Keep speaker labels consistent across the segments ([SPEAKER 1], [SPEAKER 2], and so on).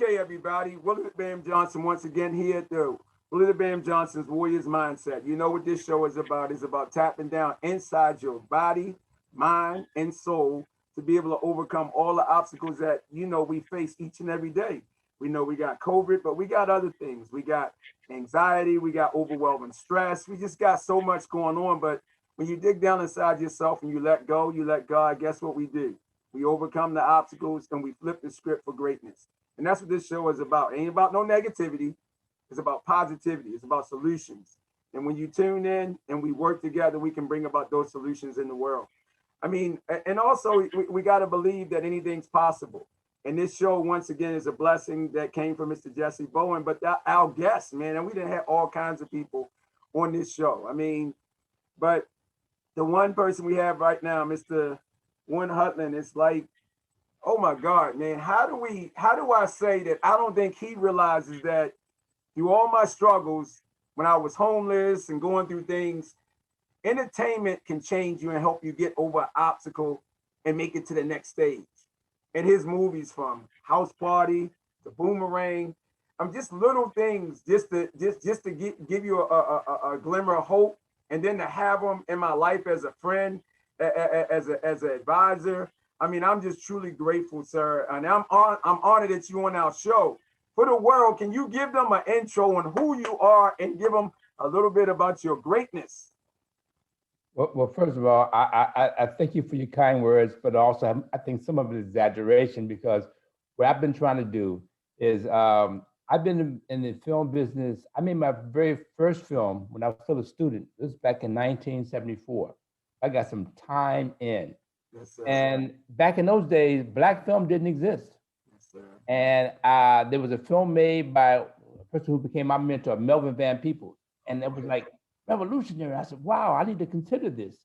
[SPEAKER 1] day, everybody. Willard Bam Johnson once again here at the Willard Bam Johnson's Warriors Mindset. You know what this show is about? It's about tapping down inside your body, mind, and soul to be able to overcome all the obstacles that we face each and every day. We know we got COVID, but we got other things. We got anxiety, we got overwhelming stress. We just got so much going on. But when you dig down inside yourself and you let go, you let God, guess what we do? We overcome the obstacles and we flip the script for greatness. And that's what this show is about. It ain't about no negativity. It's about positivity. It's about solutions. And when you tune in and we work together, we can bring about those solutions in the world. I mean, and also we got to believe that anything's possible. And this show, once again, is a blessing that came from Mr. Jesse Bowen, but our guests, man, and we didn't have all kinds of people on this show. I mean, but the one person we have right now, Mr. Warren Hudlin, it's like, oh my God, man, how do I say that I don't think he realizes that through all my struggles, when I was homeless and going through things, entertainment can change you and help you get over an obstacle and make it to the next stage. And his movies, from House Party to Boomerang, just little things just to give you a glimmer of hope, and then to have them in my life as a friend, as an advisor. I mean, I'm just truly grateful, sir, and I'm honored that you on our show. For the world, can you give them an intro on who you are and give them a little bit about your greatness?
[SPEAKER 2] Well, first of all, I thank you for your kind words, but also I think some of it is exaggeration, because what I've been trying to do is I've been in the film business. I made my very first film when I was still a student. This was back in 1974. I got some time in.
[SPEAKER 1] Yes, sir.
[SPEAKER 2] And back in those days, black film didn't exist.
[SPEAKER 1] Yes, sir.
[SPEAKER 2] And there was a film made by a person who became my mentor, Melvin Van Peebles. And it was like revolutionary. I said, wow, I need to consider this.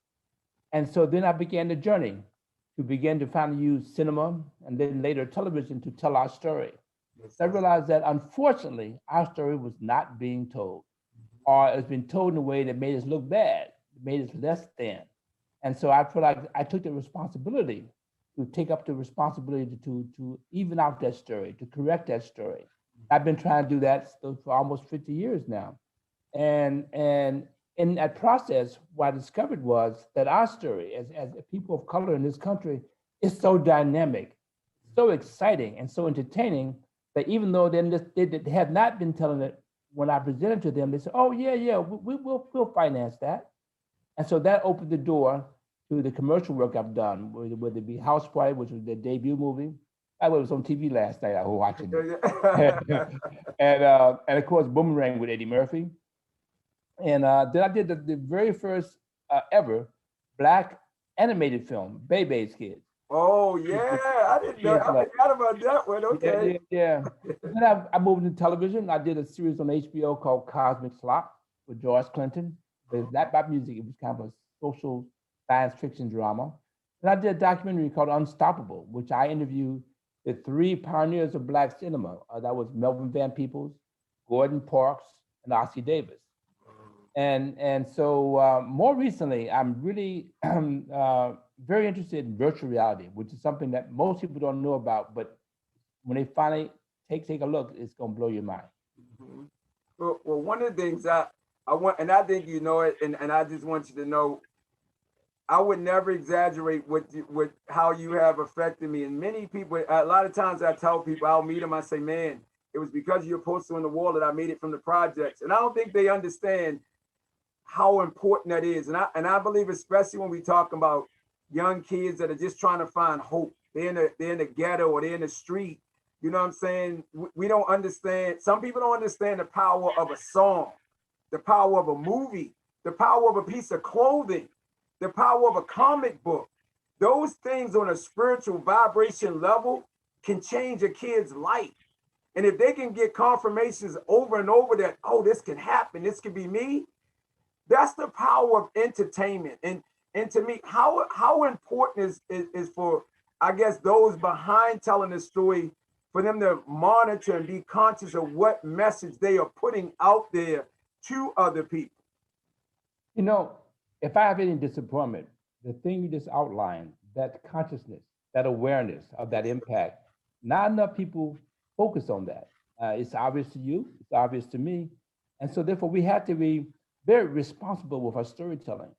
[SPEAKER 2] And so then I began the journey to begin to finally use cinema and then later television to tell our story.
[SPEAKER 1] Yes,
[SPEAKER 2] I realized that unfortunately, our story was not being told, or it was being told in a way that made us look bad, made us less than. And so I feel like I took the responsibility to take up the responsibility to even out that story, to correct that story. I've been trying to do that for almost 50 years now. And in that process, what I discovered was that our story as people of color in this country is so dynamic, so exciting, and so entertaining that even though they had not been telling it, when I presented to them, they said, oh, yeah, we'll finance that. And so that opened the door to the commercial work I've done, whether it be House Party, which was their debut movie. I was on TV last night. I was watching it. and of course, Boomerang with Eddie Murphy. And then I did the very first ever Black animated film, Bebe's Kids.
[SPEAKER 1] Oh yeah, I didn't know. I forgot about that one. Okay.
[SPEAKER 2] Yeah. Then I moved into television. I did a series on HBO called Cosmic Slop with George Clinton. But it's not about music. It was kind of a social science fiction drama. And I did a documentary called Unstoppable, which I interviewed the three pioneers of Black cinema. That was Melvin Van Peebles, Gordon Parks, and Ossie Davis. And so more recently, I'm really very interested in virtual reality, which is something that most people don't know about. But when they finally take a look, it's going to blow your mind.
[SPEAKER 1] Mm-hmm. Well, one of the things I want, and I think you know it, and I just want you to know, I would never exaggerate with how you have affected me. And many people, a lot of times I tell people, I'll meet them, I say, man, it was because you're posted on the wall that I made it from the projects. And I don't think they understand how important that is. And I believe, especially when we talk about young kids that are just trying to find hope. They're in the ghetto or they're in the street. You know what I'm saying? We don't understand. Some people don't understand the power of a song, the power of a movie, the power of a piece of clothing, the power of a comic book. Those things on a spiritual vibration level can change a kid's life. And if they can get confirmations over and over that, oh, this can happen, this can be me, that's the power of entertainment. And to me, how important is for, I guess, those behind telling the story, for them to monitor and be conscious of what message they are putting out there to other people.
[SPEAKER 2] You know, if I have any disappointment, the thing you just outlined, that consciousness, that awareness of that impact, not enough people focus on that. It's obvious to you, it's obvious to me. And so therefore we have to be very responsible with our storytelling.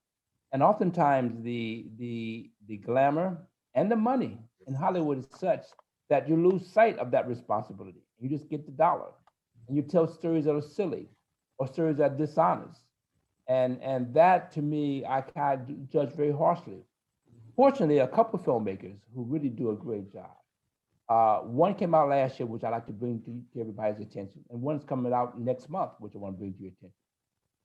[SPEAKER 2] And oftentimes the glamour and the money in Hollywood is such that you lose sight of that responsibility. You just get the dollar. And you tell stories that are silly or stories that are dishonest. And that to me, I kind of judge very harshly. Fortunately, a couple of filmmakers who really do a great job. One came out last year, which I like to bring to everybody's attention, and one's coming out next month, which I want to bring to your attention.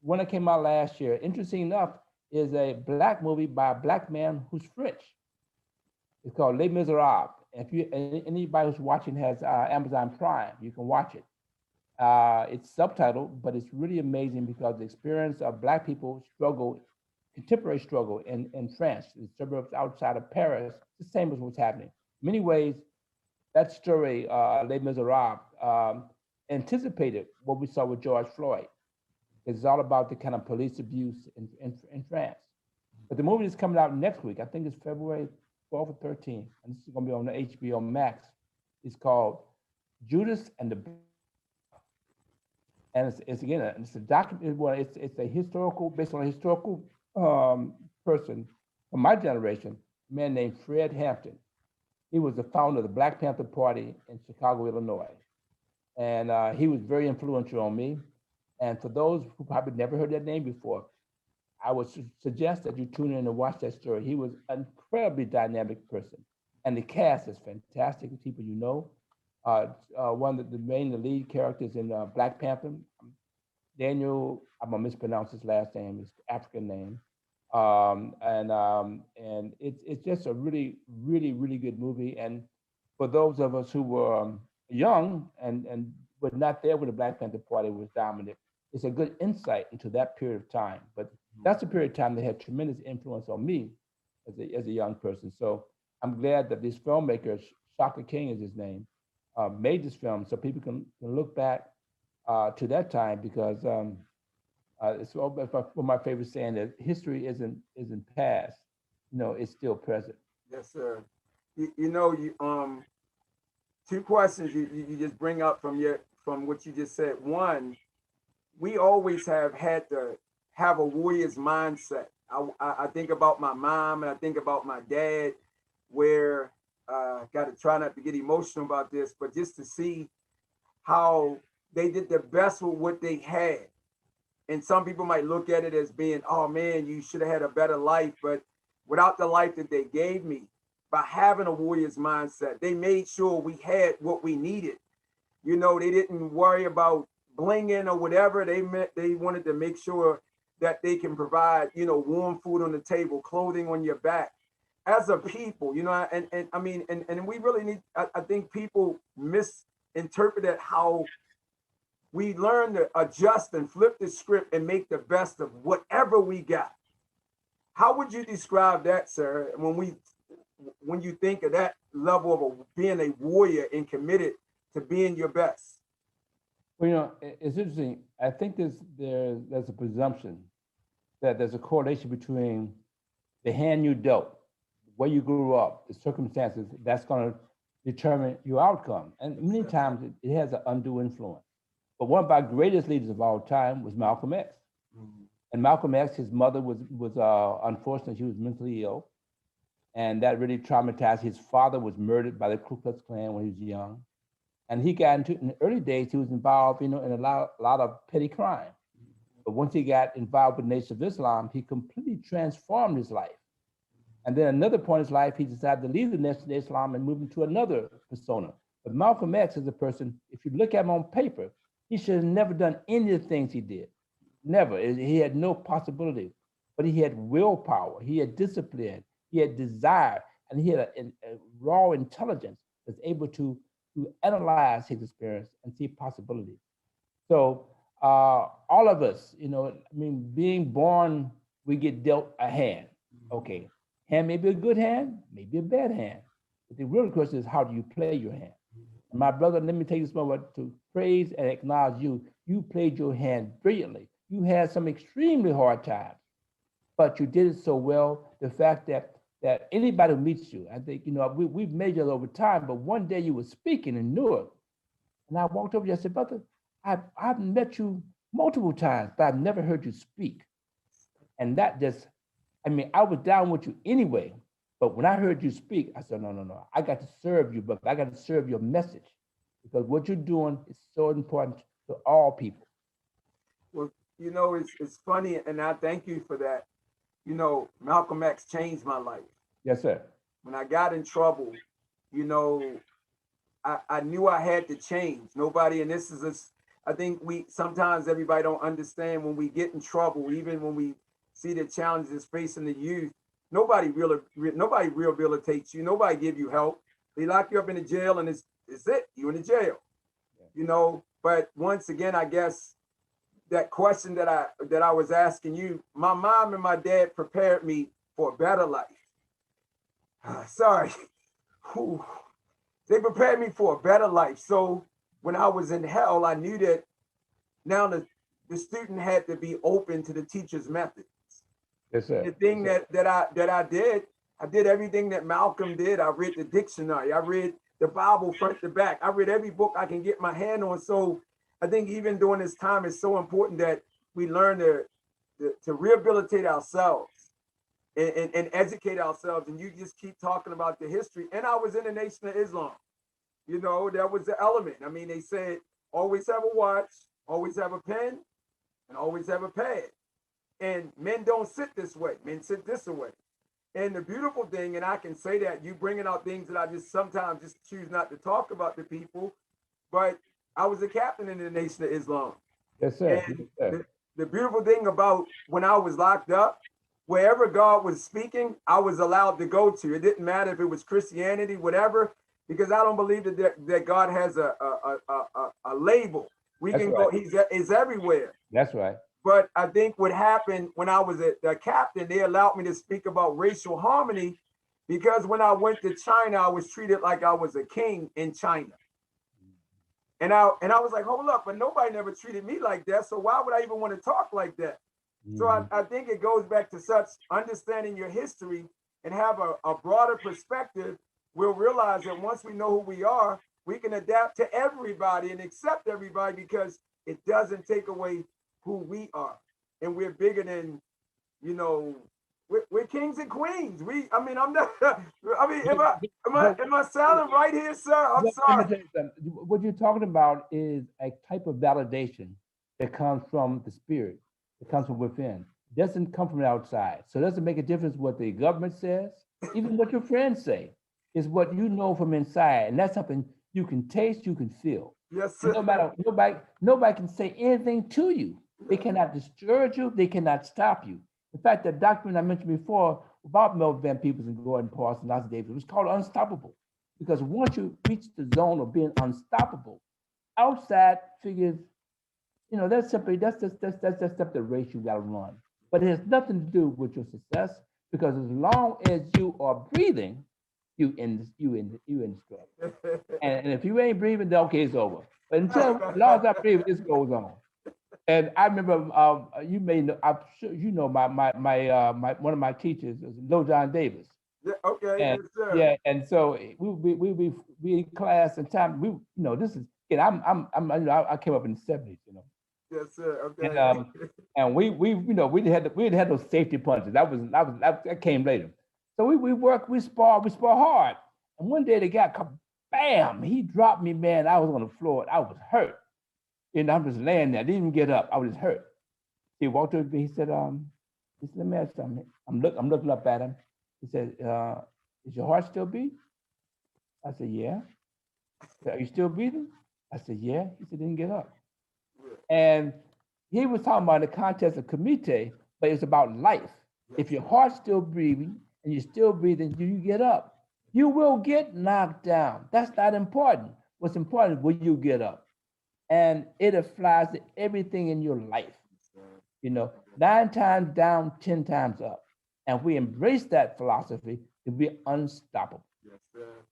[SPEAKER 2] One that came out last year, interesting enough, is a black movie by a black man who's French. It's called Les Miserables. If you anybody who's watching has Amazon Prime, you can watch it. It's subtitled, but it's really amazing because the experience of black people struggle, contemporary struggle in France, the suburbs outside of Paris, the same as what's happening. In many ways, that story, Les Miserables, anticipated what we saw with George Floyd. It's all about the kind of police abuse in France. But the movie is coming out next week. I think it's February 12th or 13th, and this is going to be on the HBO Max. It's called Judas and the, and it's again, it's a document. Well, it's a historical, based on a historical person from my generation, a man named Fred Hampton. He was the founder of the Black Panther Party in Chicago, Illinois, and he was very influential on me. And for those who probably never heard that name before, I would suggest that you tune in and watch that story. He was an incredibly dynamic person. And the cast is fantastic, the people you know. One of the main, the lead characters in Black Panther, Daniel, I'm gonna mispronounce his last name, his African name. And it's just a really, really, really good movie. And for those of us who were young and were not there when the Black Panther Party was dominant, it's a good insight into that period of time. But that's a period of time that had tremendous influence on me as a young person. So I'm glad that these filmmakers, Shaka King is his name, made this film so people can look back to that time because it's one of my favorite saying that history isn't past, it's still present.
[SPEAKER 1] Yes, sir. Two questions you just bring up from what you just said. One, we always have had to have a warrior's mindset. I think about my mom and I think about my dad, where got to try not to get emotional about this, but just to see how they did their best with what they had. And some people might look at it as being, oh man, you should have had a better life. But without the life that they gave me, by having a warrior's mindset, they made sure we had what we needed. They didn't worry about blinging or whatever. They wanted to make sure that they can provide, warm food on the table, clothing on your back. As a people, and I mean, and we really need, I think people misinterpreted how we learn to adjust and flip the script and make the best of whatever we got. How would you describe that, sir, when you think of that level of being a warrior and committed to being your best?
[SPEAKER 2] Well, it's interesting. I think there's a presumption that there's a correlation between the hand you dealt, where you grew up, the circumstances, that's going to determine your outcome. And many times it has an undue influence. But one of our greatest leaders of all time was Malcolm X. Mm-hmm. And Malcolm X, his mother was unfortunate, she was mentally ill. And that really traumatized. His father was murdered by the Ku Klux Klan when he was young. And he got into, in the early days, he was involved, in a lot of petty crime. But once he got involved with the Nation of Islam, he completely transformed his life. And then another point in his life, he decided to leave the Nation of Islam and move into another persona. But Malcolm X is a person, if you look at him on paper, he should have never done any of the things he did. Never. He had no possibility. But he had willpower, he had discipline, he had desire, and he had a raw intelligence that's able to analyze his experience and see possibilities. So all of us, being born, we get dealt a hand. Okay, hand may be a good hand, maybe a bad hand. But the real question is, how do you play your hand? And my brother, let me take this moment to praise and acknowledge you. You played your hand brilliantly. You had some extremely hard times, but you did it so well. The fact that anybody who meets you, I think, we've measured over time, but one day you were speaking in Newark, And I walked over to you, I said, brother, I've met you multiple times, but I've never heard you speak. And that just, I mean, I was down with you anyway, but when I heard you speak, I said, no, no, no, I got to serve you, but I got to serve your message because what you're doing is so important to all people.
[SPEAKER 1] Well, it's funny, and I thank you for that. Malcolm X changed my life.
[SPEAKER 2] Yes, sir.
[SPEAKER 1] When I got in trouble, you know, I knew I had to change. Nobody, and this is I think we sometimes everybody don't understand when we get in trouble, even when we see the challenges facing the youth. Nobody rehabilitates you. Nobody give you help. They lock you up in the jail, and it's it. You in the jail. But once again, I guess that question that I was asking you, my mom and my dad prepared me for a better life. Sorry. They prepared me for a better life. So when I was in hell, I knew that now the student had to be open to the teacher's methods.
[SPEAKER 2] Yes, sir.
[SPEAKER 1] The thing that I did everything that Malcolm did. I read the dictionary. I read the Bible front to back. I read every book I can get my hand on. So I think even during this time, it's so important that we learn to rehabilitate ourselves and educate ourselves. And you just keep talking about the history. And I was in the Nation of Islam. That was the element. I mean, they said always have a watch, always have a pen, and always have a pad. And men don't sit this way. Men sit this way. And the beautiful thing, and I can say that you bringing out things that I just sometimes just choose not to talk about to people, but I was a captain in the Nation of Islam.
[SPEAKER 2] Yes, sir.
[SPEAKER 1] And
[SPEAKER 2] Yes, sir.
[SPEAKER 1] the beautiful thing about when I was locked up, wherever God was speaking, I was allowed to go to. It didn't matter if it was Christianity, whatever, because I don't believe that God has a label. We
[SPEAKER 2] That's
[SPEAKER 1] can
[SPEAKER 2] right.
[SPEAKER 1] go. He's everywhere.
[SPEAKER 2] That's right.
[SPEAKER 1] But I think what happened when I was a captain, they allowed me to speak about racial harmony because when I went to China, I was treated like I was a king in China. And I was like, hold up, but nobody never treated me like that. So why would I even want to talk like that? So I think it goes back to such understanding your history and have a broader perspective. We'll realize that once we know who we are, we can adapt to everybody and accept everybody because it doesn't take away who we are. And we're bigger than, we're kings and queens. I'm not, am I sounding right here, sir? I'm
[SPEAKER 2] Let me
[SPEAKER 1] sorry.
[SPEAKER 2] tell you something. What you're talking about is a type of validation that comes from the spirit. It comes from within. It doesn't come from the outside. So it doesn't make a difference what the government says, even what your friends say. Is what you know from inside, and that's something you can taste, you can feel.
[SPEAKER 1] Yes,
[SPEAKER 2] And
[SPEAKER 1] sir.
[SPEAKER 2] nobody can say anything to you. They cannot discourage you. They cannot stop you. In fact, the document I mentioned before about Melvin Van Peebles and Gordon Parsons and Nelson Davis was called Unstoppable, because once you reach the zone of being unstoppable, outside figures, that's just the race you got to run. But it has nothing to do with your success, because as long as you are breathing, you in struggle. And if you ain't breathing, then okay, it's over. But until as long as I breathe, this goes on. And I remember you may know, I'm sure you know my one of my teachers was Lil John Davis.
[SPEAKER 1] Yeah, okay,
[SPEAKER 2] And
[SPEAKER 1] yes, sir.
[SPEAKER 2] yeah, and so we in class and time this is I came up in the 70s,
[SPEAKER 1] Yes, sir.
[SPEAKER 2] and
[SPEAKER 1] Okay.
[SPEAKER 2] and we had those safety punches. That came later. So we spar hard. And one day the guy come, bam, he dropped me, man. I was on the floor. I was hurt. And I'm just laying there. I didn't even get up. I was just hurt. He walked over to me. He said, let me ask you something. I'm looking up at him. He said, is your heart still beating? I said, yeah. He said, are you still breathing? I said, yeah. He said, didn't get up. And he was talking about the contest of comite, but it's about life. If your heart's still breathing and you're still breathing, you get up. You will get knocked down. That's not important. What's important is will you get up? And it applies to everything in your life. 9 times down, 10 times up. And we embrace that philosophy to be unstoppable.
[SPEAKER 1] Yes, sir.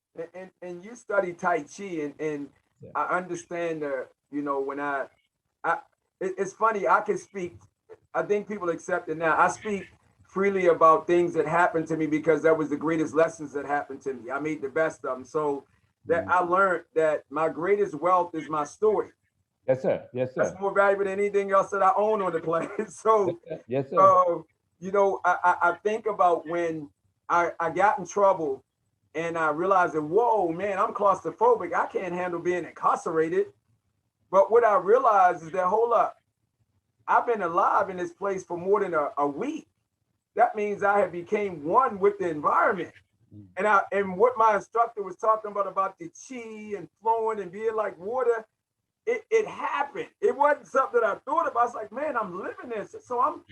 [SPEAKER 1] And you study Tai Chi, and
[SPEAKER 2] Yeah.
[SPEAKER 1] I understand when it's funny, I can speak, I think people accept it now. I speak freely about things that happened to me because that was the greatest lessons that happened to me. I made the best of them. So that I learned that my greatest wealth is my story.
[SPEAKER 2] Yes, sir. Yes,
[SPEAKER 1] That's
[SPEAKER 2] sir.
[SPEAKER 1] more valuable than anything else that I own on the planet.
[SPEAKER 2] Yes,
[SPEAKER 1] So,
[SPEAKER 2] sir. Yes, sir.
[SPEAKER 1] uh, I think about when I got in trouble and I realized that, whoa, man, I'm claustrophobic. I can't handle being incarcerated. But what I realized is that, hold up, I've been alive in this place for more than a week. That means I have became one with the environment. And what my instructor was talking about the chi and flowing and being like water, it happened. It wasn't something that I thought about. I was like, man, I'm living this. So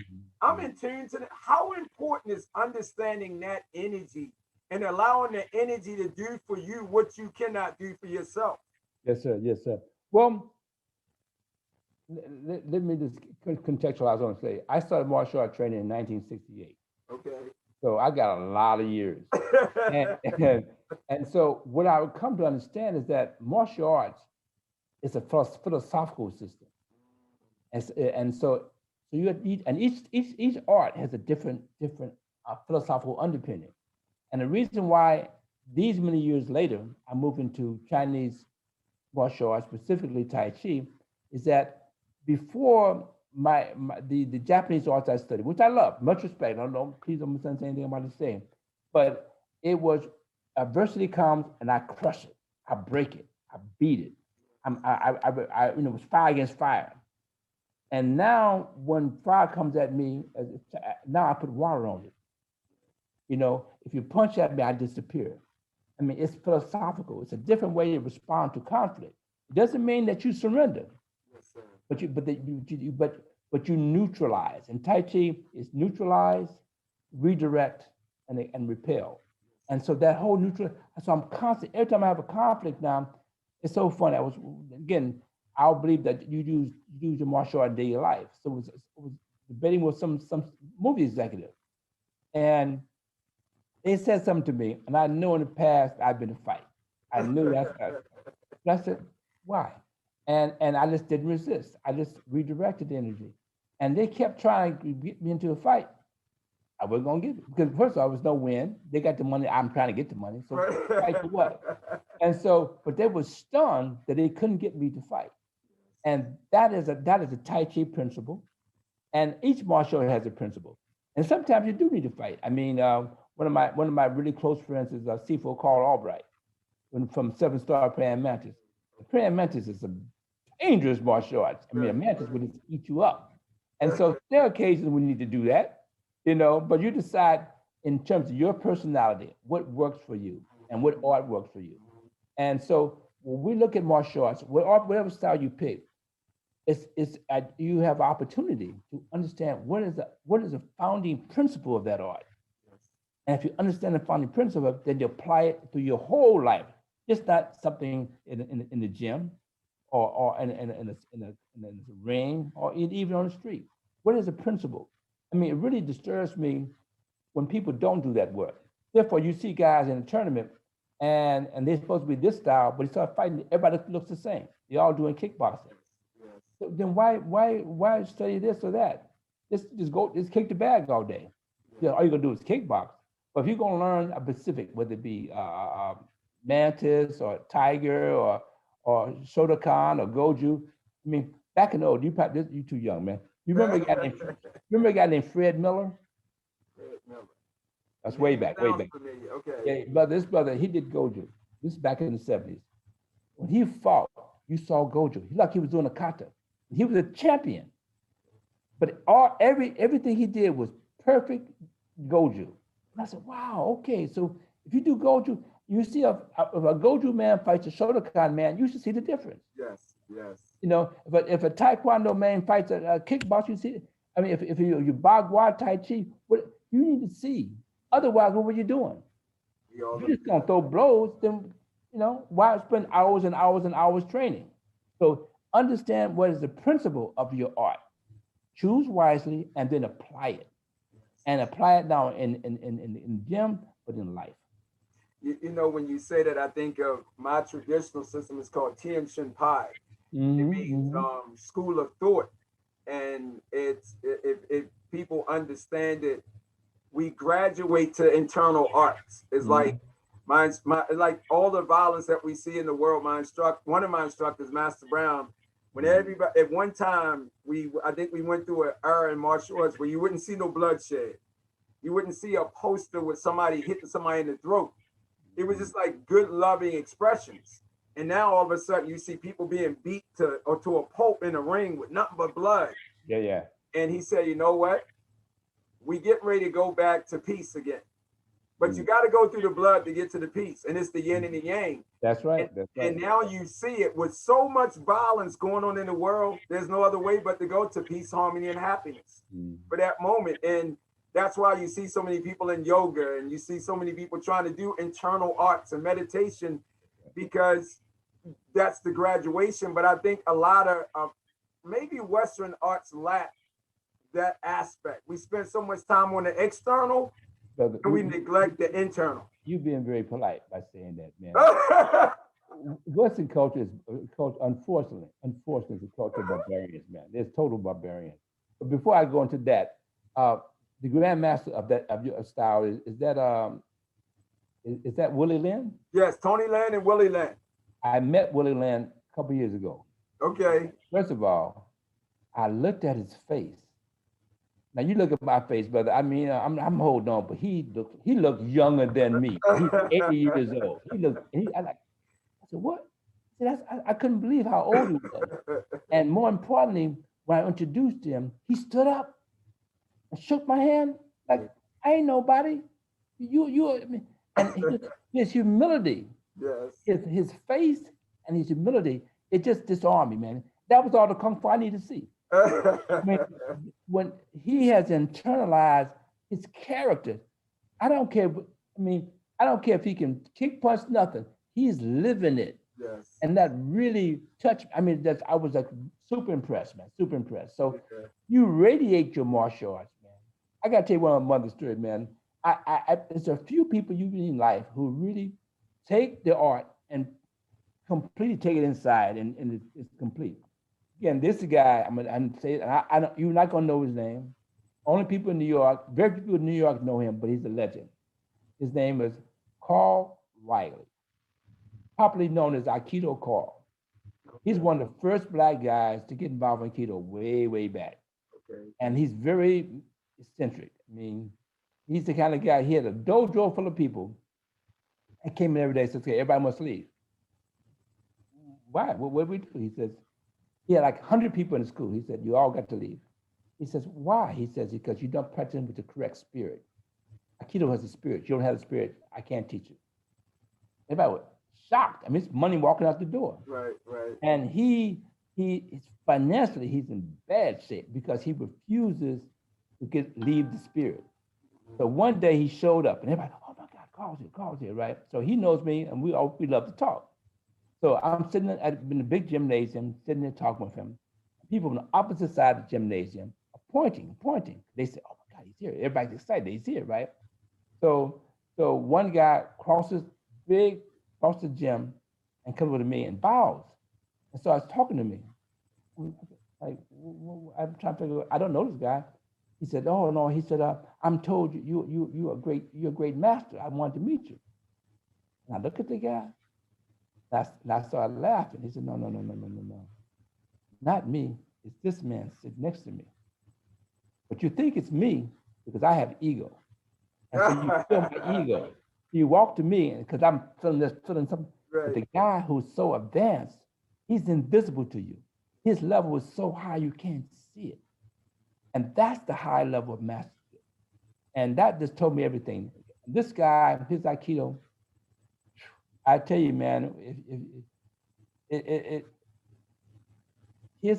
[SPEAKER 1] I'm in tune to how important is understanding that energy and allowing the energy to do for you what you cannot do for yourself.
[SPEAKER 2] Yes, sir. Yes, sir. Well, let me just contextualize what I'm saying. I started martial art training in 1968.
[SPEAKER 1] Okay.
[SPEAKER 2] So I got a lot of years. And, and so what I would come to understand is that martial arts is a philosophical system. And so you have each art has a different philosophical underpinning. And the reason why these many years later I moved into Chinese martial arts, specifically Tai Chi, is that before the Japanese arts I studied, which I love, much respect. Please don't misunderstand anything I'm about to say. But it was adversity comes and I crush it, I break it, I beat it. It was fire against fire. And now when fire comes at me, now I put water on it. If you punch at me, I disappear. I mean, it's philosophical. It's a different way to respond to conflict. It doesn't mean that you surrender,
[SPEAKER 1] Yes, sir.
[SPEAKER 2] but you neutralize. And Tai Chi is neutralize, redirect, and repel. And so that whole neutral. So I'm constant. Every time I have a conflict now, it's so funny. I believe that you use your martial art in daily life. So it was debating with some movie executive, and they said something to me, and I knew in the past I'd been in a fight. I knew that's. But I said, why? And I just didn't resist. I just redirected the energy. And they kept trying to get me into a fight. I wasn't gonna give it. Because first of all, there was no win. They got the money, I'm trying to get the money. So fight for what? And so, but they were stunned that they couldn't get me to fight. And that is a Tai Chi principle. And each martial art has a principle. And sometimes you do need to fight. I mean, one of my really close friends is Sifo Carl Albright from 7-Star Praying Mantis. The Praying Mantis is a dangerous martial arts. I mean, a mantis would just eat you up. And so there are occasions when you need to do that, but you decide in terms of your personality, what works for you and what art works for you. And so when we look at martial arts, whatever style you pick, you have opportunity to understand what is the founding principle of that art. And if you understand the founding principle, then you apply it to your whole life. Just not something in the gym or in a ring or even on the street. What is the principle? I mean, it really disturbs me when people don't do that work. Therefore, you see guys in a tournament and they're supposed to be this style, but they start fighting, everybody looks the same. They're all doing kickboxing. So then why study this or that? Just kick the bag all day. All you're gonna do is kickbox. But if you're gonna learn a specific, whether it be mantis or tiger or Shotokan or Goju, I mean, back in the old, you too young, man. You remember a guy named Fred Miller?
[SPEAKER 1] Fred Miller.
[SPEAKER 2] That's way back.
[SPEAKER 1] Okay.
[SPEAKER 2] Yeah, but this brother, he did Goju. This is back in the 70s. When he fought, you saw Goju. He was doing a kata. He was a champion. But everything he did was perfect Goju. And I said, wow, okay. So if you do Goju, you see if a Goju man fights a Shotokan man, you should see the difference.
[SPEAKER 1] Yes.
[SPEAKER 2] If a Taekwondo man fights a kickboxer, you see. I mean, if you Bagua Tai Chi, what you need to see. Otherwise, what were you doing? You're just gonna throw blows. Then why spend hours and hours and hours training? So understand what is the principle of your art. Choose wisely and then apply it. And apply it now in the gym, but in life.
[SPEAKER 1] When you say that, I think of my traditional system is called Tien Shin Pai. It means school of thought. And if people understand it, we graduate to internal arts. It's like Like all the violence that we see in the world. One of my instructors, Master Brown, when everybody at one time I think we went through an era in martial arts where you wouldn't see no bloodshed. You wouldn't see a poster with somebody hitting somebody in the throat. It was just like good, loving expressions. And now all of a sudden you see people being beat to a pulp in a ring with nothing but blood.
[SPEAKER 2] Yeah, yeah.
[SPEAKER 1] And he said, you know what? We get ready to go back to peace again. But you got to go through the blood to get to the peace. And it's the yin and the yang.
[SPEAKER 2] That's right.
[SPEAKER 1] And now you see it with so much violence going on in the world. There's no other way but to go to peace, harmony, and happiness for that moment. And that's why you see so many people in yoga and you see so many people trying to do internal arts and meditation, because that's the graduation. But I think a lot of maybe Western arts lack that aspect. We spend so much time on the external,
[SPEAKER 2] Brother,
[SPEAKER 1] and we neglect the internal.
[SPEAKER 2] You being very polite by saying that, man. Western culture is unfortunately, is a culture of barbarians, man. There's total barbarians. But before I go into that, the grandmaster of your style is that Willie Lynn?
[SPEAKER 1] Yes, Tony Lynn and Willie Lynn.
[SPEAKER 2] I met Willie Lynn a couple years ago.
[SPEAKER 1] Okay.
[SPEAKER 2] First of all, I looked at his face. Now you look at my face, brother. I mean, I'm holding on, but he looked younger than me. He's 80 years old. I said, what? I couldn't believe how old he was. And more importantly, when I introduced him, he stood up and shook my hand like I ain't nobody. And his humility,
[SPEAKER 1] yes,
[SPEAKER 2] his face and his humility, it just disarmed me, man. That was all the kung fu I needed to see. When he has internalized his character, I don't care. I don't care if he can kick, punch, nothing. He's living it.
[SPEAKER 1] Yes.
[SPEAKER 2] And that really touched. I was like super impressed, man. Super impressed. So you radiate your martial arts, man. I gotta tell you one of my mother's story, man. There's a few people you meet in life who really take the art and completely take it inside, and it's complete. Again, this guy, I'm saying, you're not gonna know his name. Only people in New York, very few people in New York know him, but he's a legend. His name is Carl Riley, popularly known as Aikido Carl. He's one of the first Black guys to get involved in Aikido way, way back.
[SPEAKER 1] Okay.
[SPEAKER 2] And he's very eccentric. He's the kind of guy, he had a dojo full of people and came in every day and says, okay, everybody must leave. Why? What do we do? He says, he had like 100 people in the school. He said, you all got to leave. He says, why? He says, because you don't practice with the correct spirit. Aikido has a spirit. You don't have a spirit, I can't teach you. Everybody was shocked. It's money walking out the door.
[SPEAKER 1] Right.
[SPEAKER 2] And he financially, he's in bad shape because he refuses to leave the spirit. So one day he showed up and everybody, oh my God, Carl's here, right? So he knows me and we love to talk. So I'm sitting in the big gymnasium, sitting there talking with him. People on the opposite side of the gymnasium are pointing. They say, oh my God, he's here. Everybody's excited, he's here, right? So one guy crosses the gym and comes over to me and bows and starts talking to me. Like, I'm trying to figure out, I don't know this guy. He said, oh no, he said, I'm told you're a great master. I wanted to meet you. And I look at the guy. And I started laughing. He said, no. Not me. It's this man sitting next to me. But you think it's me because I have ego. And so you feel my ego. You walk to me because I'm feeling something.
[SPEAKER 1] Right.
[SPEAKER 2] But the guy who's so advanced, he's invisible to you. His level is so high you can't see it. And that's the high level of mastery. And that just told me everything. This guy, his Aikido, I tell you, man, his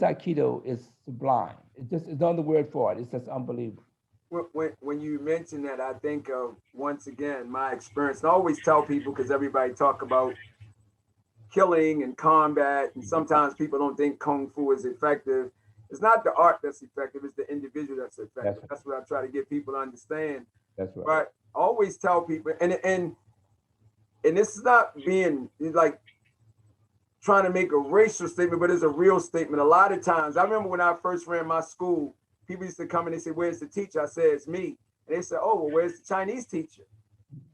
[SPEAKER 2] Aikido is sublime. It's another word for it. It's just unbelievable.
[SPEAKER 1] When you mention that, I think of, once again, my experience. And I always tell people, because everybody talk about killing and combat, and sometimes people don't think Kung Fu is effective. It's not the art that's effective, it's the individual that's effective. That's what I try to get people to understand.
[SPEAKER 2] That's right.
[SPEAKER 1] But I always tell people, and this is not being like trying to make a racial statement, but it's a real statement. A lot of times, I remember when I first ran my school, people used to come and they say, where's the teacher? I said, it's me. And they said, oh, well, where's the Chinese teacher?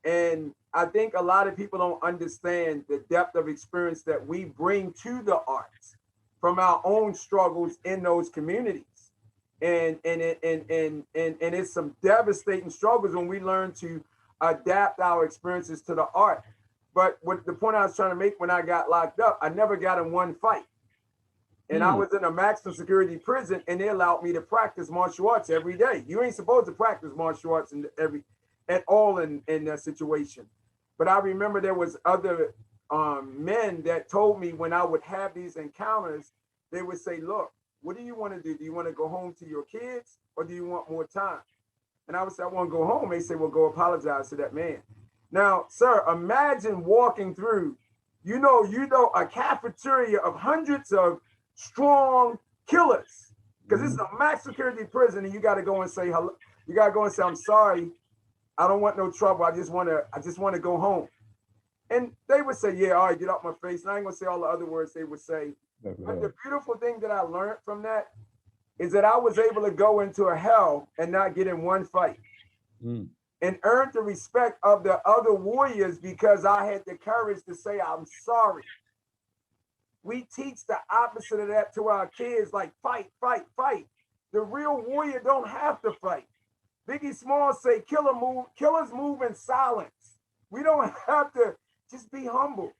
[SPEAKER 1] And I think a lot of people don't understand the depth of experience that we bring to the arts from our own struggles in those communities. And it's some devastating struggles when we learn to adapt our experiences to the art. But what the point I was trying to make, when I got locked up, I never got in one fight. And I was in a maximum security prison, and they allowed me to practice martial arts every day. You ain't supposed to practice martial arts at all in that situation. But I remember there was other men that told me when I would have these encounters, they would say, "Look, what do you want to do? Do you want to go home to your kids, or do you want more time?" And I would say, "I want to go home." They say, "Well, go apologize to that man." Now, sir, imagine walking through, a cafeteria of hundreds of strong killers, because this is a max security prison, and you got to go and say hello. You got to go and say, "I'm sorry, I don't want no trouble. I just want to go home." And they would say, "Yeah, all right, get off my face." And I ain't gonna say all the other words they would say. But the beautiful thing that I learned from that is that I was able to go into a hell and not get in one fight, and earn the respect of the other warriors because I had the courage to say, "I'm sorry." We teach the opposite of that to our kids, like fight, fight, fight. The real warrior don't have to fight. Biggie Smalls say, killers move in silence. We don't have to, just be humble.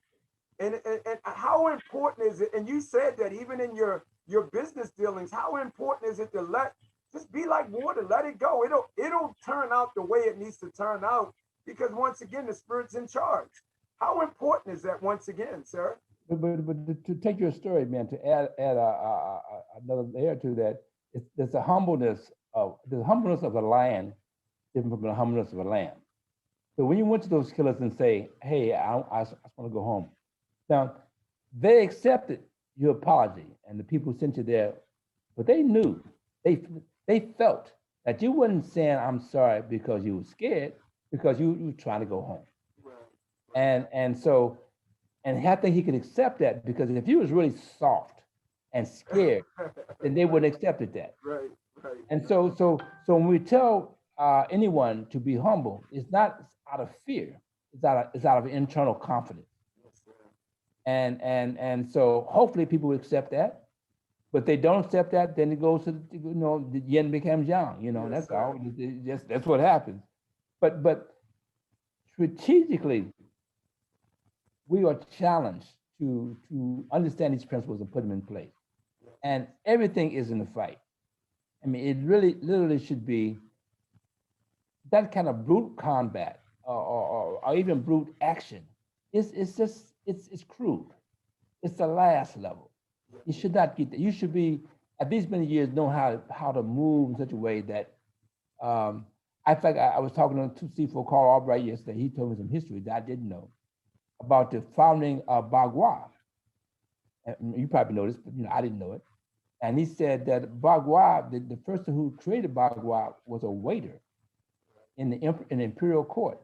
[SPEAKER 1] And how important is it? And you said that even in your business dealings, how important is it to just be like water, let it go. It'll turn out the way it needs to turn out, because once again, the Spirit's in charge. How important is that, once again, sir?
[SPEAKER 2] But to take your story, man, to add another layer to that, there's the humbleness of a lion different from the humbleness of a lamb. So when you went to those killers and say, "Hey, I just want to go home," now they accepted your apology, and the people sent you there, but they knew, they felt that you wasn't saying "I'm sorry" because you were scared, because you were trying to go home, and so. And I think he could accept that, because if he was really soft and scared, then they wouldn't have accepted that.
[SPEAKER 1] Right.
[SPEAKER 2] And so when we tell anyone to be humble, it's not out of fear; it's out of internal confidence. And so hopefully people will accept that. But they don't accept that, then it goes to the yin becomes yang. That's all. That's what happens. But strategically, we are challenged to understand these principles and put them in place. And everything is in the fight. I mean, it really literally should be that kind of brute combat, or even brute action. It's crude. It's the last level. You should not get that. You should be, at these many years, know how to move in such a way that I think I was talking to C4 Carl Albright yesterday. He told me some history that I didn't know about the founding of Bagua. You probably know this, but I didn't know it. And he said that Bagua, the person who created Bagua, was a waiter in the imperial court.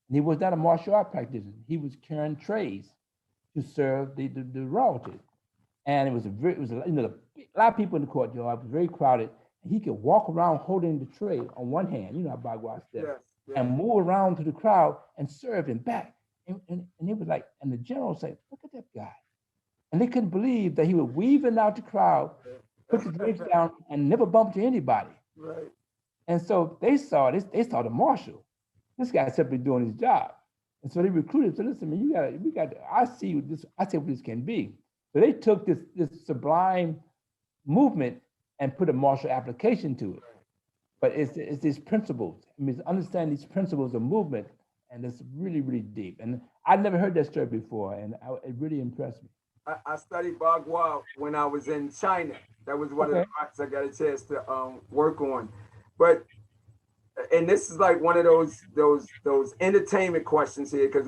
[SPEAKER 2] And he was not a martial art practitioner. He was carrying trays to serve the royalty. And it was a lot of people in the courtyard. It was very crowded. And he could walk around holding the tray on one hand, how Bagua said, and move around to the crowd and serve him back. And it was like, and the general said, "Look at that guy." And they couldn't believe that he was weaving out the crowd, put the drinks down, and never bumped to anybody.
[SPEAKER 1] Right.
[SPEAKER 2] And so they saw this, they saw the marshal. This guy's simply doing his job. And so they recruited, so listen, man, I see what this can be. So they took this sublime movement and put a martial application to it. But it's these principles. I mean, it's understanding these principles of movement, and it's really, really deep. And I'd never heard that story before, and it really impressed me.
[SPEAKER 1] I studied Bagua when I was in China. That was one of the arts I got a chance to work on. And this is like one of those entertainment questions here, because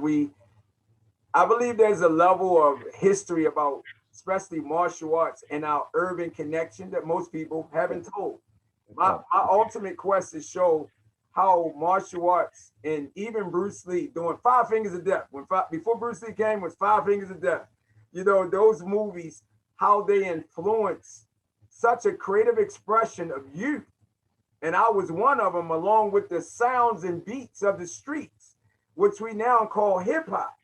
[SPEAKER 1] I believe there's a level of history about, especially martial arts and our urban connection, that most people haven't told. My ultimate quest is show how martial arts, and even Bruce Lee doing Five Fingers of Death, before Bruce Lee came, was Five Fingers of Death. Those movies, how they influence such a creative expression of youth. And I was one of them, along with the sounds and beats of the streets. which we now call hip hop.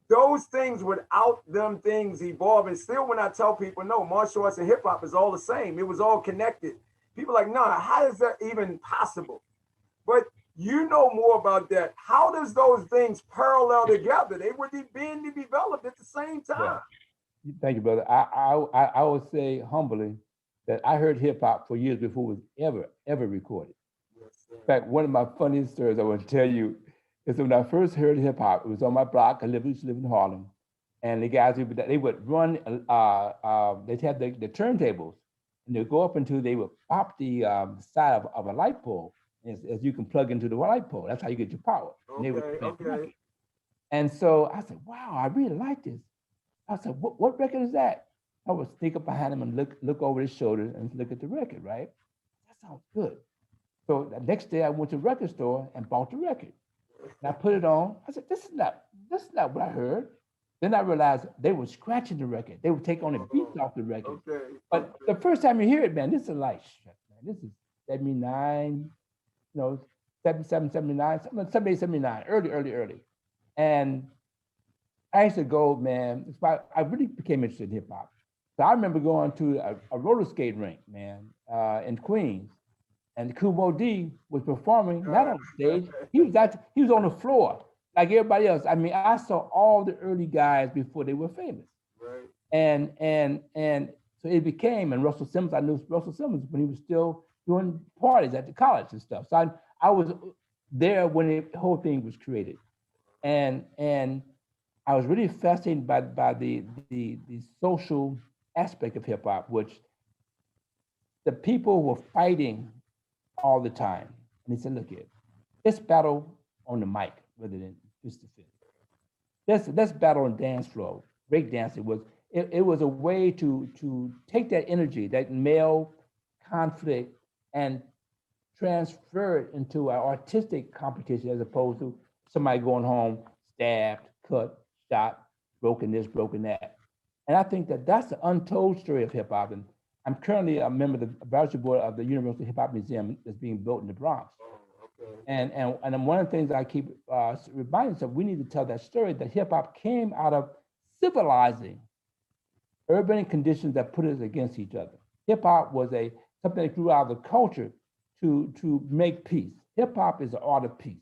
[SPEAKER 1] Those things without them things evolving. Still, when I tell people, no, martial arts and hip hop is all the same. It was all connected. People are like, no, how is that even possible? But you know more about that. How does those things parallel together? They were being developed at the same
[SPEAKER 2] Yeah.
[SPEAKER 1] time.
[SPEAKER 2] Thank you, brother. I would say humbly that I heard hip hop for years before it was ever recorded.
[SPEAKER 1] Yes,
[SPEAKER 2] In fact, one of my funniest stories I want to tell you is when I first heard hip hop, it was on my block. Used to live in Harlem, and the guys they would run. They'd have the turntables, and they'd go up until they would pop the side of a light pole, as you can plug into the light pole. That's how you get your power. And they would
[SPEAKER 1] okay,
[SPEAKER 2] play the
[SPEAKER 1] okay.
[SPEAKER 2] record. And so I said, "Wow, I really like this." I said, what record is that? I would sneak up behind him and look over his shoulder and look at the record, right? That sounds good. So the next day I went to the record store and bought the record. And I put it on. I said, this is not what I heard. Then I realized they were scratching the record. They would take on the beats off the record.
[SPEAKER 1] Okay.
[SPEAKER 2] But the first time you hear it, man, this is a light shot, man. This is 79, 77, 79, 78, 79, early. And I used to go, man. I really became interested in hip hop. So I remember going to a roller skate rink, man, in Queens, and Kumo D was performing not on stage. He was on the floor like everybody else. I mean, I saw all the early guys before they were famous,
[SPEAKER 1] Right.
[SPEAKER 2] and so it became. And Russell Simmons, I knew Russell Simmons when he was still doing parties at the college and stuff. So I was there when the whole thing was created, and I was really fascinated by the social aspect of hip hop, which the people were fighting all the time. And he said, look here, let's battle on the mic rather than just the fist. Let's battle on the dance floor. Break dancing it was a way to take that energy, that male conflict, and transfer it into an artistic competition as opposed to somebody going home stabbed, cut, shot, broken this, broken that. And I think that that's the untold story of hip hop. And I'm currently a member of the advisory board of the Universal Hip Hop Museum that's being built in the Bronx.
[SPEAKER 1] Okay.
[SPEAKER 2] And one of the things I keep reminding myself, we need to tell that story that hip hop came out of civilizing urban conditions that put us against each other. Hip hop was something that grew out of the culture to make peace. Hip hop is the art of peace.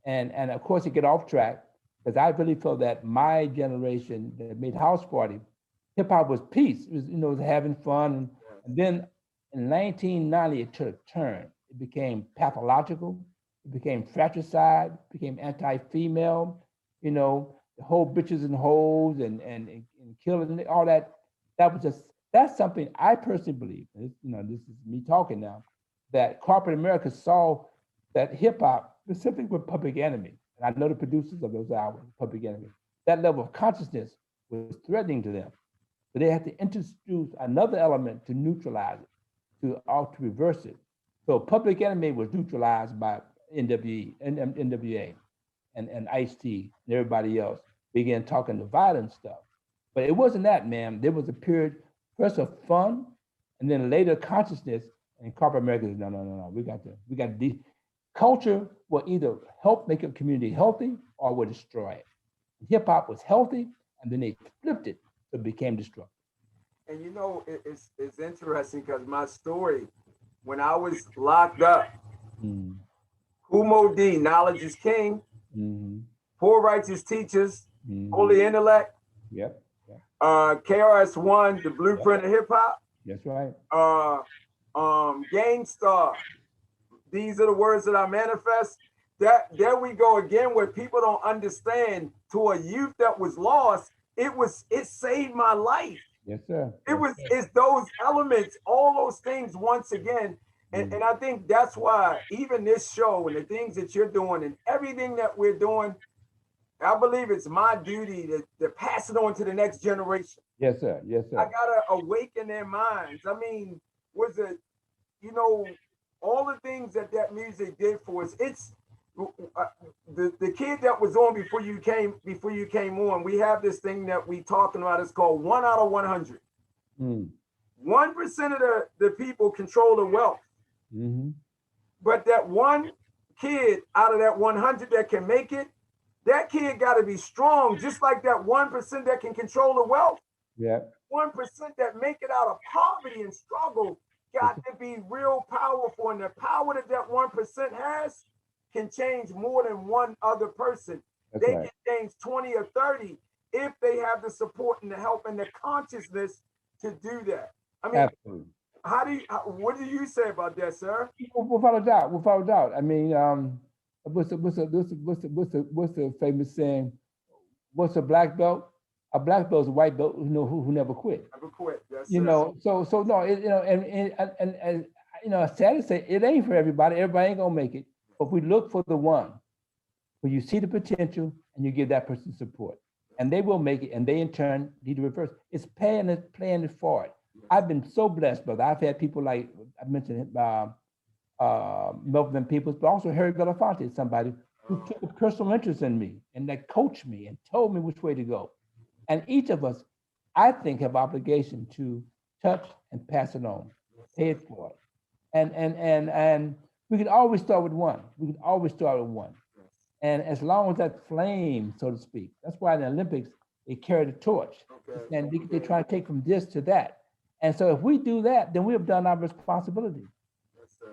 [SPEAKER 2] And of course, it get off track because I really feel that my generation that made house party, hip hop was peace. It was having fun. And then in 1990, it took a turn. It became pathological. It became fratricide. Became anti-female. The whole bitches and hoes and killing all that. That's something I personally believe. This is me talking now. That corporate America saw that hip hop, specifically with Public Enemy, and I know the producers of those albums, Public Enemy, that level of consciousness was threatening to them. So they had to introduce another element to neutralize it, to reverse it. So Public Enemy was neutralized by NWA and Ice-T and everybody else began talking the violent stuff. But it wasn't that, man. There was a period first of fun, and then later consciousness. And corporate America said, no. We got the culture will either help make a community healthy or will destroy it. Hip hop was healthy, and then they flipped it, so it became destructive.
[SPEAKER 1] And it's interesting because my story, when I was locked up, Kumo D, knowledge is king, poor righteous teachers, holy intellect,
[SPEAKER 2] Yep.
[SPEAKER 1] KRS-One, the blueprint of hip hop,
[SPEAKER 2] That's right.
[SPEAKER 1] Gangstar. These are the words that I manifest. That there we go again, where people don't understand. To a youth that was lost, it saved my life.
[SPEAKER 2] Yes, sir.
[SPEAKER 1] It's those elements, all those things once again. And I think that's why even this show and the things that you're doing and everything that we're doing, I believe it's my duty to pass it on to the next generation.
[SPEAKER 2] Yes, sir. Yes, sir.
[SPEAKER 1] I gotta awaken their minds. I mean, was it, all the things that music did for us. It's the kid that was on before you came on. We have this thing that we talking about. It's called 1 out of 100. 1% of the people control the wealth, but that 1 kid out of that 100 that can make it, that kid got to be strong, just like that 1% that can control the wealth.
[SPEAKER 2] Yeah.
[SPEAKER 1] 1% that make it out of poverty and struggle got to be real powerful. And the power that that 1% has can change more than one other person.
[SPEAKER 2] That's
[SPEAKER 1] They
[SPEAKER 2] right.
[SPEAKER 1] can change 20 or 30 if they have the support and the help and the consciousness to do that. I mean,
[SPEAKER 2] Absolutely.
[SPEAKER 1] what do you say about that, sir?
[SPEAKER 2] Without a doubt, without a doubt. I mean, what's the famous saying? What's a black belt? A black belt is a white belt who never quit.
[SPEAKER 1] Never quit. Yes,
[SPEAKER 2] You
[SPEAKER 1] sir.
[SPEAKER 2] know, so no, and you know, it's sad to say it ain't for everybody. Everybody ain't gonna make it. But we look for the one where you see the potential and you give that person support, and they will make it. And they in turn need to reverse. It's paying it forward. I've been so blessed, brother. I've had people like I mentioned, Melvin Peoples, but also Harry Belafonte, somebody who took a personal interest in me and that coached me and told me which way to go. And each of us, I think, have obligation to touch and pass it on, pay it forward. And we can always start with one. We can always start with one. And as long as that flame, so to speak, that's why in the Olympics, they carry the torch. And they try to take from this to that. And so if we do that, then we have done our responsibility.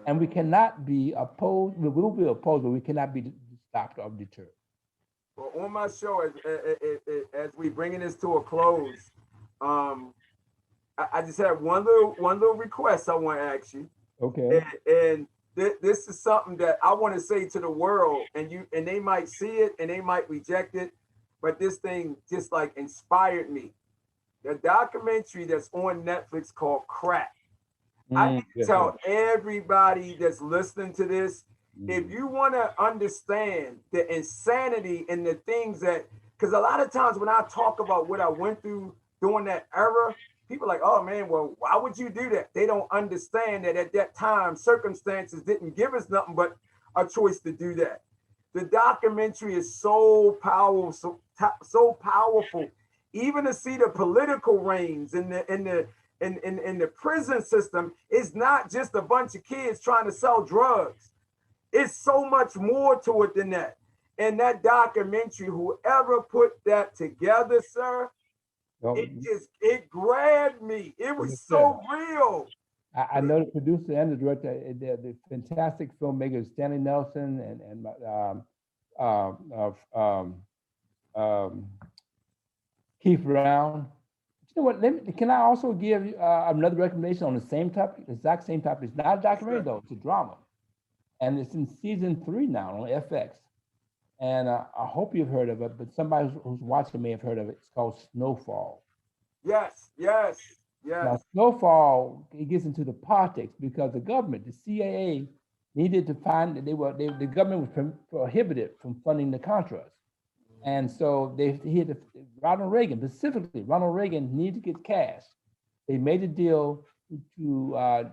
[SPEAKER 2] And we cannot be opposed. We will be opposed, but we cannot be stopped or deterred.
[SPEAKER 1] Well, on my show, as we bringing this to a close, I just have one little request I want to ask you.
[SPEAKER 2] Okay.
[SPEAKER 1] And this is something that I want to say to the world, and they might see it and they might reject it, but this thing just like inspired me. The documentary that's on Netflix called Crack. I need to tell everybody that's listening to this, if you want to understand the insanity and the things that, because a lot of times when I talk about what I went through during that era, people are like, oh man, well, why would you do that? They don't understand that at that time, circumstances didn't give us nothing but a choice to do that. The documentary is so powerful, so powerful. Even to see the political reigns in the prison system, it's not just a bunch of kids trying to sell drugs. It's so much more to it than that. And that documentary, whoever put that together, sir, it grabbed me. It was so real.
[SPEAKER 2] I know the producer and the director, the fantastic filmmakers Stanley Nelson and Keith Brown. You know what? Can I also give another recommendation on the same topic, the exact same topic? It's not a documentary though; it's a drama, and it's in season 3 now on FX. And I hope you've heard of it, but somebody who's watching may have heard of it. It's called Snowfall.
[SPEAKER 1] Yes.
[SPEAKER 2] Now, Snowfall, it gets into the politics because the government, the CIA, needed to find that the government was prohibited from funding the Contras. And so Ronald Reagan, specifically, Ronald Reagan needed to get cash. They made a deal to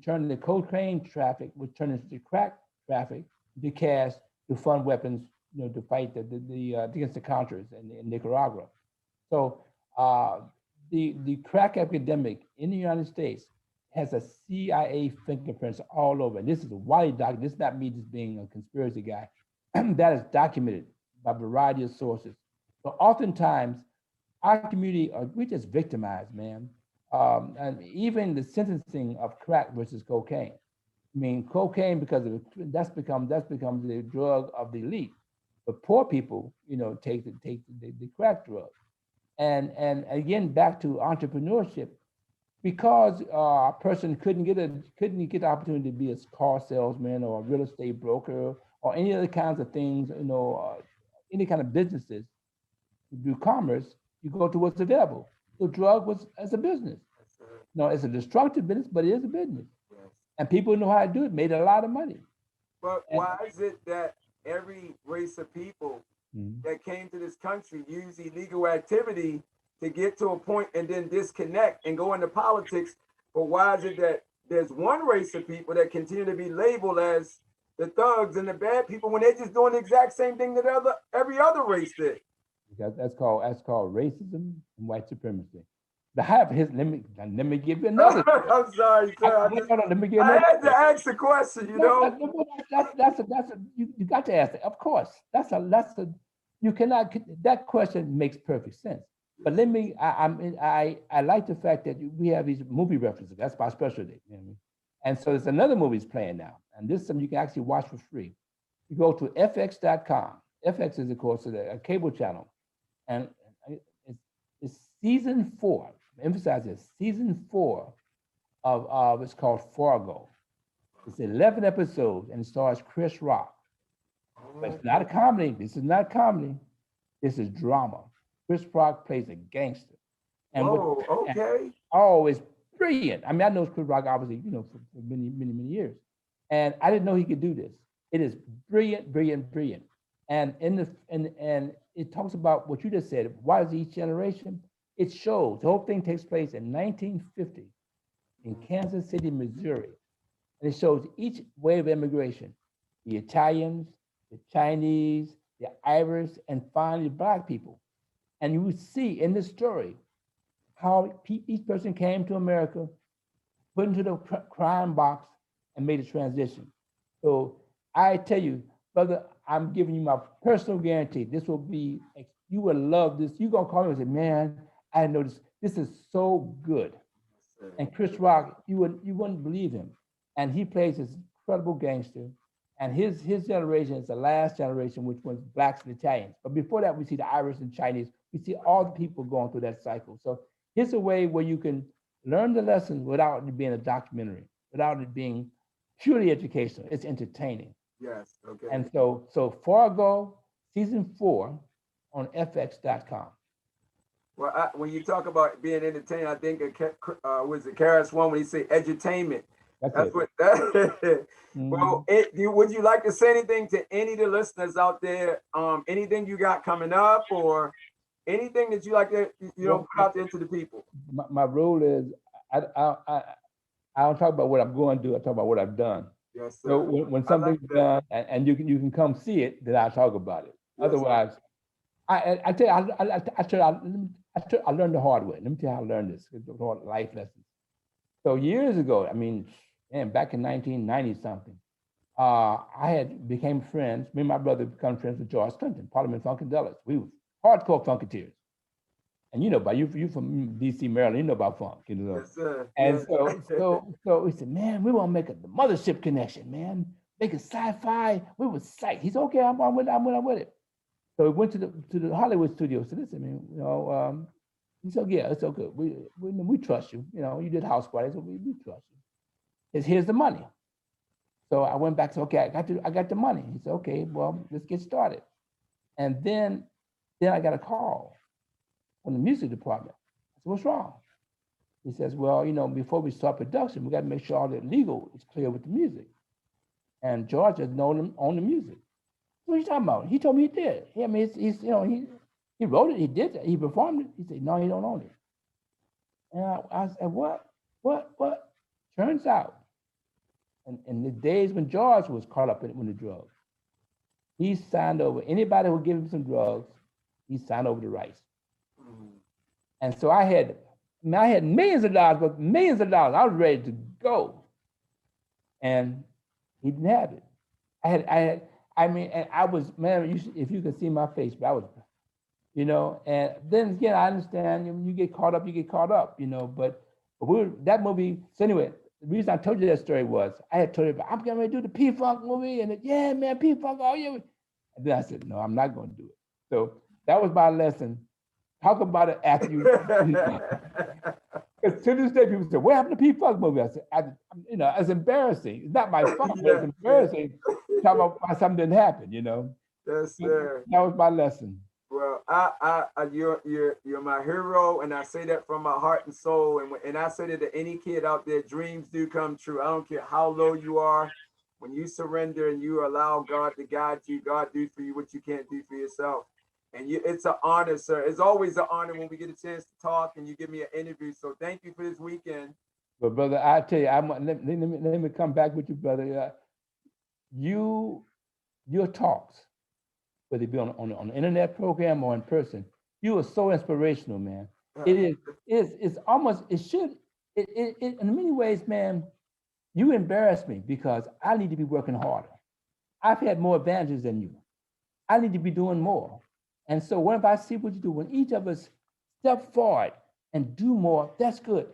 [SPEAKER 2] turn the cocaine traffic, which turned into crack traffic, to cash to fund weapons, to fight against the Contras in Nicaragua. So the crack epidemic in the United States has a CIA fingerprints all over. And this is a widely documented. This is not me just being a conspiracy guy. That is documented by a variety of sources. So oftentimes, our community, we just victimized, man. And even the sentencing of crack versus cocaine. I mean, cocaine, because that's become the drug of the elite. But poor people, take the crack drug. And again, back to entrepreneurship, because a person couldn't get the opportunity to be a car salesman or a real estate broker or any other kinds of things, any kind of businesses, to do commerce, you go to what's available. So drug was as a business. No, it's a destructive business, but it is a business. And people know how to do it, made a lot of money.
[SPEAKER 1] But why is it that every race of people that came to this country use illegal activity to get to a point and then disconnect and go into politics? But why is it that there's one race of people that continue to be labeled as the thugs and the bad people when they're just doing the exact same thing that every other race did?
[SPEAKER 2] That's called racism and white supremacy. The hype. Let me give you another.
[SPEAKER 1] I'm sorry, sir.
[SPEAKER 2] Let me give
[SPEAKER 1] I
[SPEAKER 2] another.
[SPEAKER 1] had to ask the question, you
[SPEAKER 2] No,
[SPEAKER 1] know.
[SPEAKER 2] you got to ask it. Of course, that's a you cannot. That question makes perfect sense. But let me. I like the fact that we have these movie references. That's my specialty. You know what I mean? And so there's another movie's playing now, and this is something you can actually watch for free. You go to fx.com. FX is, of course, a cable channel, and it's, it's season 4. Emphasize this: season 4 of it's called Fargo. It's 11 episodes, and it stars Chris Rock. But it's not a comedy. This is not comedy. This is drama. Chris Rock plays a gangster. And
[SPEAKER 1] Whoa, okay.
[SPEAKER 2] oh, it's brilliant. I mean, I know Chris Rock obviously, for many, many, many years. And I didn't know he could do this. It is brilliant, brilliant, brilliant. And and it talks about what you just said. Why is each generation? It shows the whole thing takes place in 1950 in Kansas City, Missouri. And it shows each wave of immigration, the Italians, the Chinese, the Irish, and finally Black people. And you would see in this story how each person came to America, put into the crime box, and made a transition. So I tell you, brother, I'm giving you my personal guarantee. This will be, you will love this. You're going to call me and say, man, I know this. This is so good. And Chris Rock, you wouldn't believe him. And he plays this incredible gangster. And his generation is the last generation, which was Blacks and Italians. But before that, we see the Irish and Chinese. We see all the people going through that cycle. So here's a way where you can learn the lessons without it being a documentary, without it being purely educational. It's entertaining.
[SPEAKER 1] Yes. Okay.
[SPEAKER 2] And so Fargo, season 4 on fx.com.
[SPEAKER 1] Well, when you talk about being entertained, I think was it Karis one when he say edutainment. That's what that. Well, would you like to say anything to any of the listeners out there? Anything you got coming up, or anything that you like to put out there to the people?
[SPEAKER 2] My role is I don't talk about what I'm going to do. I talk about what I've done.
[SPEAKER 1] Yes, sir.
[SPEAKER 2] So when something's done and you can come see it, then I talk about it. Yes, otherwise, I tell you, I learned the hard way. Let me tell you how I learned this. Life lessons. So years ago, I mean, back in 1990 something, I had became friends. Me and my brother became friends with George Clinton, Parliament Funkadelics. We were hardcore funketeers. And you from DC, Maryland, you know about funk,
[SPEAKER 1] Yes, sir.
[SPEAKER 2] And so we said, man, we want to make the mothership connection, man. Make a sci-fi. We were psyched. He said, okay, I'm with it. So we went to the Hollywood studio. So listen, man, he said, yeah, it's okay. We trust you. You did house parties, so we trust you. Here's the money. So I went back and said, okay, I got the money. He said, okay, well, let's get started. And then I got a call from the music department. I said, what's wrong? He says, well, before we start production, we got to make sure all the legal is clear with the music. And George has known him on the music. What are you talking about? He told me he did. I mean, he wrote it, he did it, he performed it. He said, no, he don't own it. And I said, what? Turns out, in the days when George was caught up in the drugs, he signed over, anybody who give him some drugs, he signed over the rights. Mm-hmm. And so I had millions of dollars, but millions of dollars. I was ready to go. And he didn't have it. And I was, man, if you could see my face, but I was, and then again, I understand when you get caught up, but that movie, so anyway, the reason I told you that story was, I had told you, I'm getting ready to do the P-Funk movie, and yeah, man, P-Funk, oh yeah. And then I said, no, I'm not going to do it. So that was my lesson. Talk about it after you. Because to this day, people say, what happened to P-Funk movie? I said, it's embarrassing. It's not my fault, but it's embarrassing. Talk about why something didn't happen,
[SPEAKER 1] Yes, sir.
[SPEAKER 2] That was my lesson.
[SPEAKER 1] Well, you're my hero, and I say that from my heart and soul. And I say that to any kid out there, dreams do come true. I don't care how low you are. When you surrender and you allow God to guide you, God do for you what you can't do for yourself. And it's an honor, sir. It's always an honor when we get a chance to talk and you give me an interview. So thank you for this weekend.
[SPEAKER 2] But brother, I tell you, let me come back with you, brother. Your talks, whether it be on the internet program or in person, you are so inspirational, man. It is, it's almost, it should, in many ways, man, you embarrass me because I need to be working harder. I've had more advantages than you. I need to be doing more. And so what if I see what you do? When each of us step forward and do more, that's good.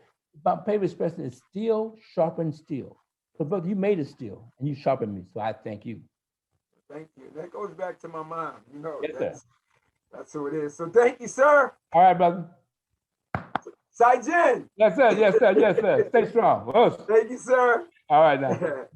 [SPEAKER 2] My favorite expression is steel sharpens steel. So brother, you made it steel and you sharpened me. So I thank you.
[SPEAKER 1] Thank you. That goes back to my mom. You know,
[SPEAKER 2] Yes, sir.
[SPEAKER 1] that's who it is. So thank you, sir.
[SPEAKER 2] All right, brother.
[SPEAKER 1] Sai Jin.
[SPEAKER 2] Yes, sir. Yes, sir. Yes, sir. Stay strong. Whoa.
[SPEAKER 1] Thank you, sir.
[SPEAKER 2] All right now.